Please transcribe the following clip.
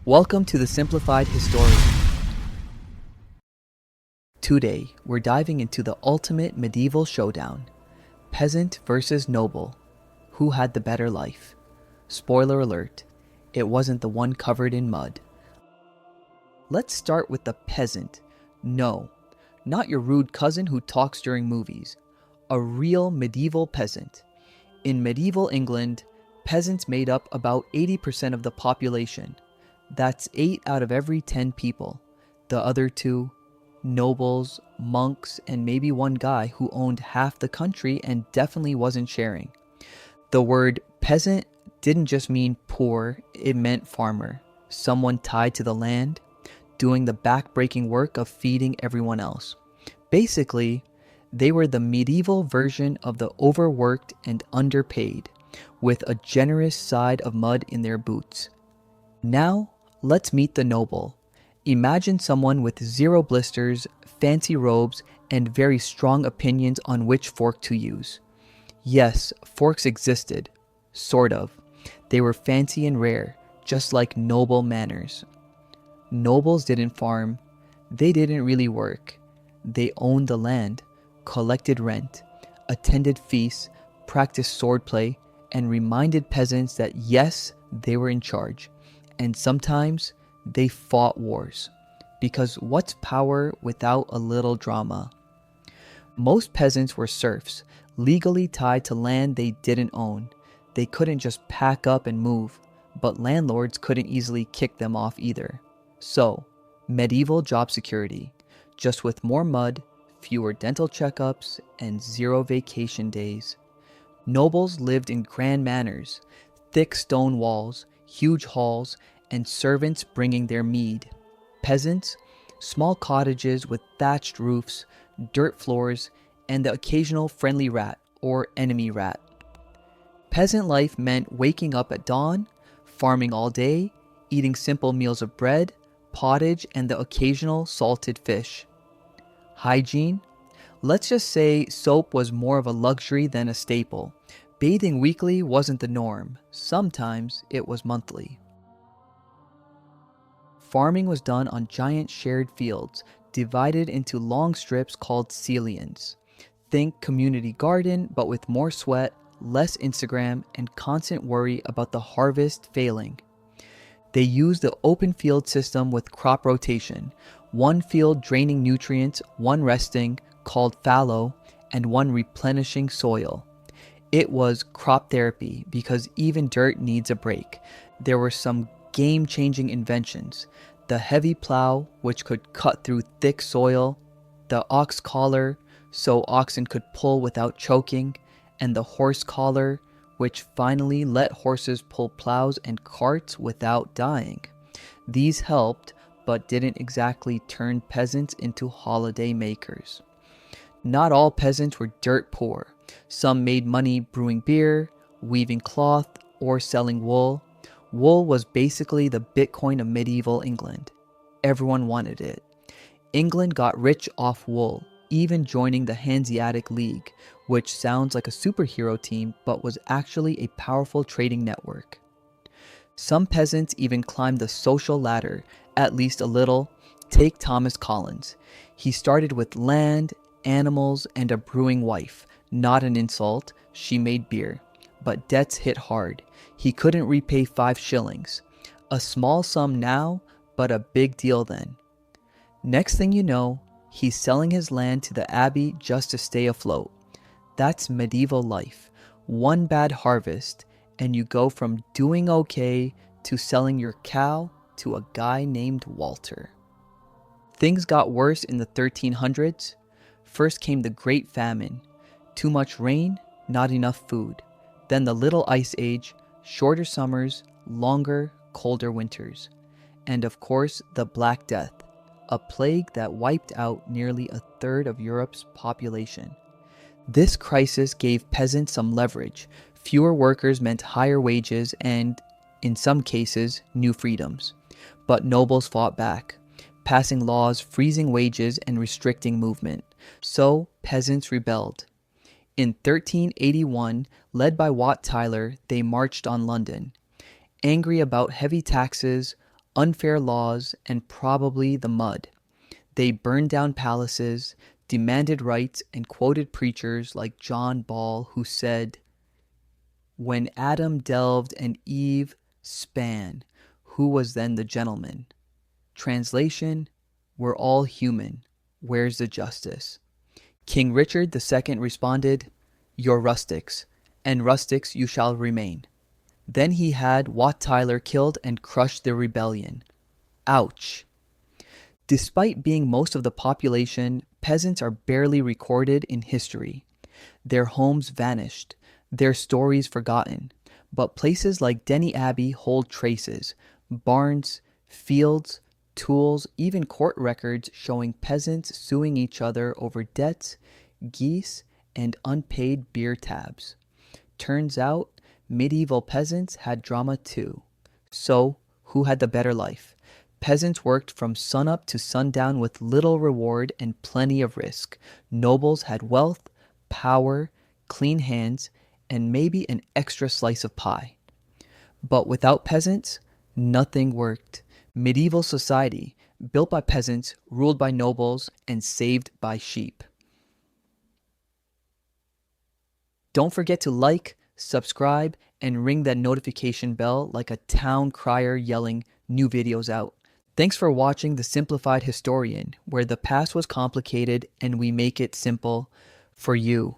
Welcome to the Simplified Historian. Today, we're diving into the ultimate medieval showdown. Peasant versus noble. Who had the better life? Spoiler alert, it wasn't the one covered in mud. Let's start with the peasant. No, not your rude cousin who talks during movies. A real medieval peasant. In medieval England, peasants made up about 80% of the population. That's 8 out of every 10 people. The other 2, nobles, monks, and maybe one guy who owned half the country and definitely wasn't sharing. The word peasant didn't just mean poor, it meant farmer, someone tied to the land, doing the back-breaking work of feeding everyone else. Basically, they were the medieval version of the overworked and underpaid, with a generous side of mud in their boots. Now, let's meet the noble. Imagine someone with 0 blisters, fancy robes, and very strong opinions on which fork to use. Yes, forks existed. Sort of. They were fancy and rare, just like noble manners. Nobles didn't farm. They didn't really work. They owned the land, collected rent, attended feasts, practiced swordplay, and reminded peasants that yes, they were in charge. And sometimes they fought wars. Because what's power without a little drama? Most peasants were serfs, legally tied to land they didn't own. They couldn't just pack up and move, but landlords couldn't easily kick them off either. So, medieval job security, just with more mud, fewer dental checkups, and 0 vacation days. Nobles lived in grand manors, thick stone walls, huge halls, and servants bringing their mead. Peasants, small cottages with thatched roofs, dirt floors, and the occasional friendly rat or enemy rat. Peasant life meant waking up at dawn, farming all day, eating simple meals of bread, pottage, and the occasional salted fish. Hygiene? Let's just say soap was more of a luxury than a staple. Bathing weekly wasn't the norm. Sometimes it was monthly. Farming was done on giant shared fields, divided into long strips called celians. Think community garden, but with more sweat, less Instagram, and constant worry about the harvest failing. They used the open field system with crop rotation, one field draining nutrients, one resting, called fallow, and one replenishing soil. It was crop therapy because even dirt needs a break. There were some game-changing inventions. The heavy plow, which could cut through thick soil, the ox collar, so oxen could pull without choking, and the horse collar, which finally let horses pull plows and carts without dying. These helped, but didn't exactly turn peasants into holiday makers. Not all peasants were dirt poor. Some made money brewing beer, weaving cloth, or selling wool. Wool was basically the Bitcoin of medieval England. Everyone wanted it. England got rich off wool, even joining the Hanseatic League, which sounds like a superhero team but was actually a powerful trading network. Some peasants even climbed the social ladder, at least a little. Take Thomas Collins. He started with land, animals, and a brewing wife. Not an insult, she made beer. But debts hit hard. He couldn't repay 5 shillings. A small sum now, but a big deal then. Next thing you know, he's selling his land to the abbey just to stay afloat. That's medieval life. One bad harvest, and you go from doing okay to selling your cow to a guy named Walter. Things got worse in the 1300s. First came the Great Famine. Too much rain, not enough food. Then the Little Ice Age, shorter summers, longer, colder winters. And of course, the Black Death, a plague that wiped out nearly a third of Europe's population. This crisis gave peasants some leverage. Fewer workers meant higher wages and, in some cases, new freedoms. But nobles fought back, passing laws freezing wages and restricting movement. So, peasants rebelled. In 1381, led by Wat Tyler, they marched on London. Angry about heavy taxes, unfair laws, and probably the mud. They burned down palaces, demanded rights, and quoted preachers like John Ball, who said, "When Adam delved and Eve span, who was then the gentleman?" Translation, "We're all human. Where's the justice?" King Richard II responded, "You're rustics, and rustics you shall remain." Then he had Wat Tyler killed and crushed the rebellion. Ouch. Despite being most of the population, peasants are barely recorded in history. Their homes vanished, their stories forgotten. But places like Denny Abbey hold traces: barns, fields, tools, even court records showing peasants suing each other over debts, geese, and unpaid beer tabs. Turns out, medieval peasants had drama too. So, who had the better life? Peasants worked from sunup to sundown with little reward and plenty of risk. Nobles had wealth, power, clean hands, and maybe an extra slice of pie. But without peasants, nothing worked. Medieval society, built by peasants, ruled by nobles, and saved by sheep. Don't forget to like, subscribe, and ring that notification bell like a town crier yelling, "New videos out." Thanks for watching The Simplified Historian, where the past was complicated and we make it simple for you.